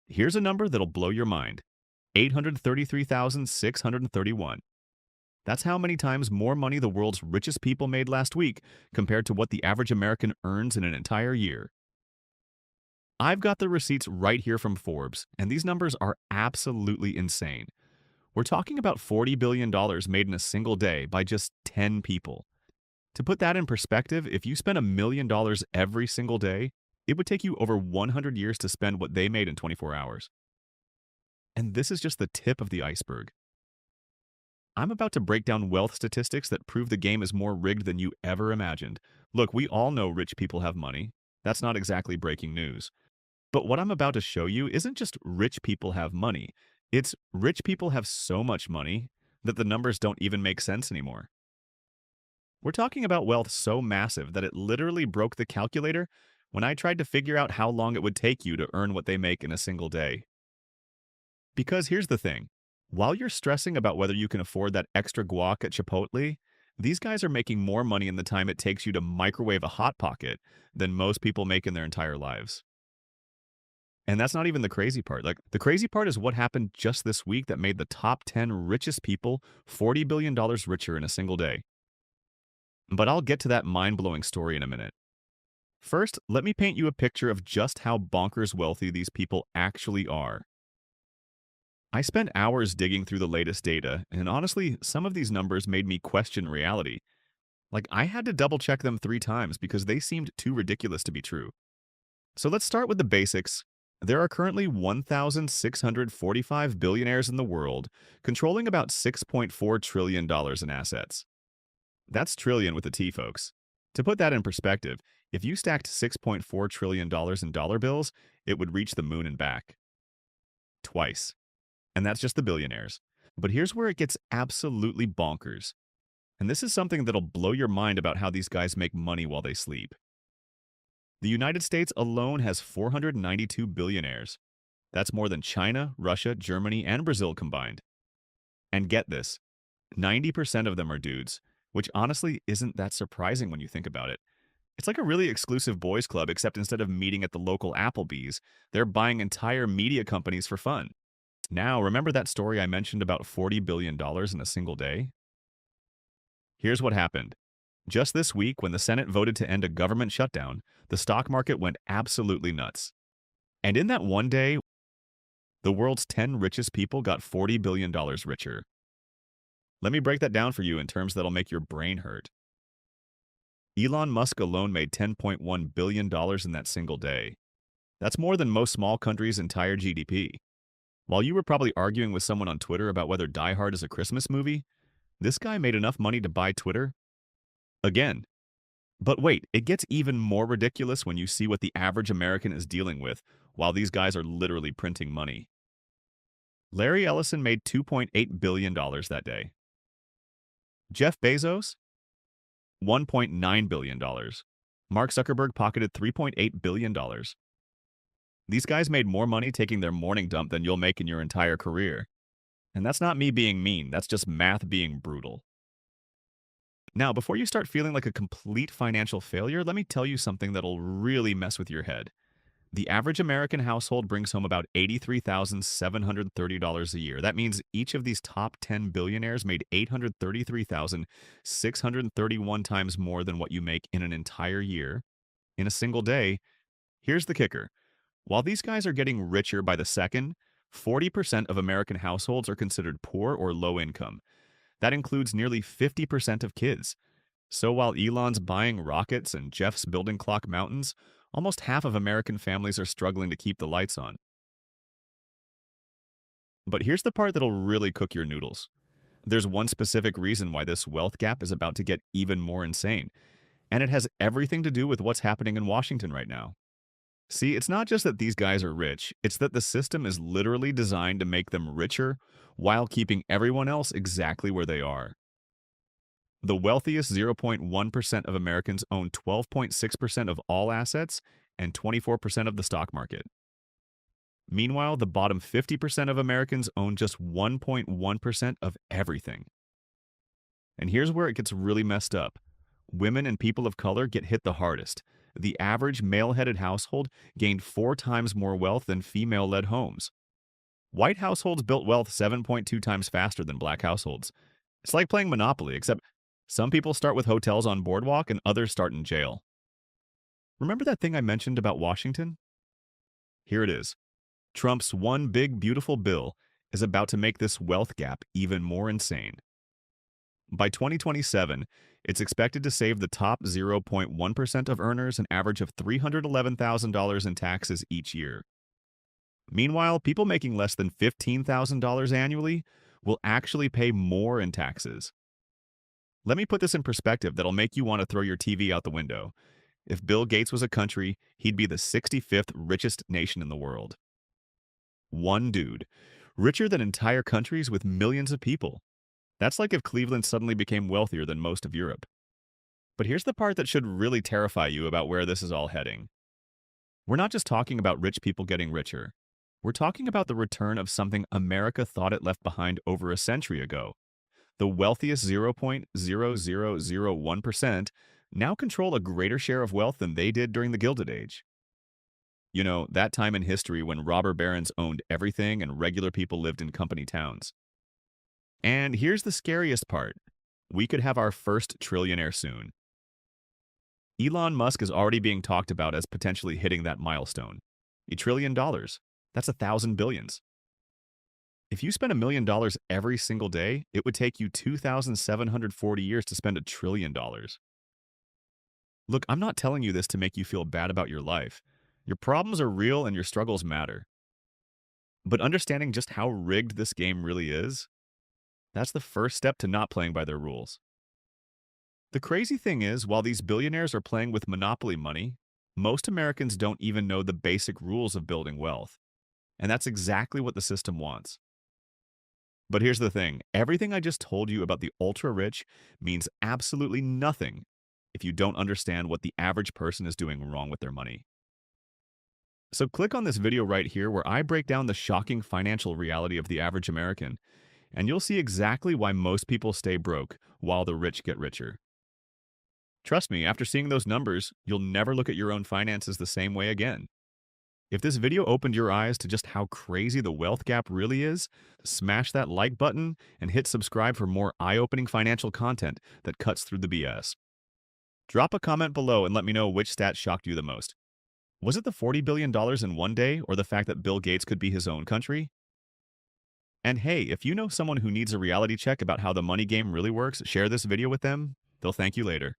Here's a number that'll blow your mind: 833,631. That's how many times more money the world's richest people made last week compared to what the average American earns in an entire year. I've got the receipts right here from Forbes, and these numbers are absolutely insane. We're talking about $40 billion made in a single day by just 10 people. To put that in perspective, if you spent $1 million every single day, it would take you over 100 years to spend what they made in 24 hours. And this is just the tip of the iceberg. I'm about to break down wealth statistics that prove the game is more rigged than you ever imagined. Look, we all know rich people have money. That's not exactly breaking news. But what I'm about to show you isn't just rich people have money. It's rich people have so much money that the numbers don't even make sense anymore. We're talking about wealth so massive that it literally broke the calculator when I tried to figure out how long it would take you to earn what they make in a single day. Because here's the thing. While you're stressing about whether you can afford that extra guac at Chipotle, these guys are making more money in the time it takes you to microwave a Hot Pocket than most people make in their entire lives. And that's not even the crazy part. The crazy part is what happened just this week that made the top 10 richest people $40 billion richer in a single day. But I'll get to that mind-blowing story in a minute. First, let me paint you a picture of just how bonkers wealthy these people actually are. I spent hours digging through the latest data, and honestly, some of these numbers made me question reality. I had to double-check them 3 times because they seemed too ridiculous to be true. So let's start with the basics. There are currently 1,645 billionaires in the world, controlling about $6.4 trillion in assets. That's trillion with a T, folks. To put that in perspective, if you stacked $6.4 trillion in dollar bills, it would reach the moon and back. Twice. And that's just the billionaires. But here's where it gets absolutely bonkers. And this is something that'll blow your mind about how these guys make money while they sleep. The United States alone has 492 billionaires. That's more than China, Russia, Germany, and Brazil combined. And get this, 90% of them are dudes, which honestly isn't that surprising when you think about it. It's like a really exclusive boys club, except instead of meeting at the local Applebee's, they're buying entire media companies for fun. Now, remember that story I mentioned about $40 billion in a single day? Here's what happened. Just this week, when the Senate voted to end a government shutdown, the stock market went absolutely nuts. And in that one day, the world's 10 richest people got $40 billion richer. Let me break that down for you in terms that'll make your brain hurt. Elon Musk alone made $10.1 billion in that single day. That's more than most small countries' entire GDP. While you were probably arguing with someone on Twitter about whether Die Hard is a Christmas movie, this guy made enough money to buy Twitter again. But wait, it gets even more ridiculous when you see what the average American is dealing with while these guys are literally printing money. Larry Ellison made $2.8 billion that day. Jeff Bezos? $1.9 billion. Mark Zuckerberg pocketed $3.8 billion. These guys made more money taking their morning dump than you'll make in your entire career. And that's not me being mean, that's just math being brutal. Now, before you start feeling like a complete financial failure, let me tell you something that'll really mess with your head. The average American household brings home about $83,730 a year. That means each of these top 10 billionaires made $833,631 times more than what you make in an entire year. In a single day, here's the kicker. While these guys are getting richer by the second, 40% of American households are considered poor or low income. That includes nearly 50% of kids. So while Elon's buying rockets and Jeff's building clock mountains, almost half of American families are struggling to keep the lights on. But here's the part that'll really cook your noodles. There's one specific reason why this wealth gap is about to get even more insane, and it has everything to do with what's happening in Washington right now. See, it's not just that these guys are rich, it's that the system is literally designed to make them richer while keeping everyone else exactly where they are. The wealthiest 0.1% of Americans own 12.6% of all assets and 24% of the stock market. Meanwhile, the bottom 50% of Americans own just 1.1% of everything. And here's where it gets really messed up. Women and people of color get hit the hardest, the average male-headed household gained 4 times more wealth than female-led homes. White households built wealth 7.2 times faster than black households. It's like playing Monopoly, except some people start with hotels on Boardwalk and others start in jail. Remember that thing I mentioned about Washington? Here it is. Trump's one big beautiful bill is about to make this wealth gap even more insane. By 2027, it's expected to save the top 0.1% of earners an average of $311,000 in taxes each year. Meanwhile, people making less than $15,000 annually will actually pay more in taxes. Let me put this in perspective that'll make you want to throw your TV out the window. If Bill Gates was a country, he'd be the 65th richest nation in the world. One dude, richer than entire countries with millions of people. That's like if Cleveland suddenly became wealthier than most of Europe. But here's the part that should really terrify you about where this is all heading. We're not just talking about rich people getting richer. We're talking about the return of something America thought it left behind over a century ago. The wealthiest 0.0001% now control a greater share of wealth than they did during the Gilded Age. You know, that time in history when robber barons owned everything and regular people lived in company towns. And here's the scariest part. We could have our first trillionaire soon. Elon Musk is already being talked about as potentially hitting that milestone. $1 trillion. That's 1,000 billions. If you spend $1 million every single day, it would take you 2,740 years to spend $1 trillion. Look, I'm not telling you this to make you feel bad about your life. Your problems are real and your struggles matter. But understanding just how rigged this game really is, that's the first step to not playing by their rules. The crazy thing is, while these billionaires are playing with monopoly money, most Americans don't even know the basic rules of building wealth. And that's exactly what the system wants. But here's the thing. Everything I just told you about the ultra-rich means absolutely nothing if you don't understand what the average person is doing wrong with their money. So click on this video right here where I break down the shocking financial reality of the average American, and you'll see exactly why most people stay broke while the rich get richer. Trust me, after seeing those numbers, you'll never look at your own finances the same way again. If this video opened your eyes to just how crazy the wealth gap really is, smash that like button and hit subscribe for more eye-opening financial content that cuts through the BS. Drop a comment below and let me know which stat shocked you the most. Was it the $40 billion in one day or the fact that Bill Gates could be his own country? And hey, if you know someone who needs a reality check about how the money game really works, share this video with them. They'll thank you later.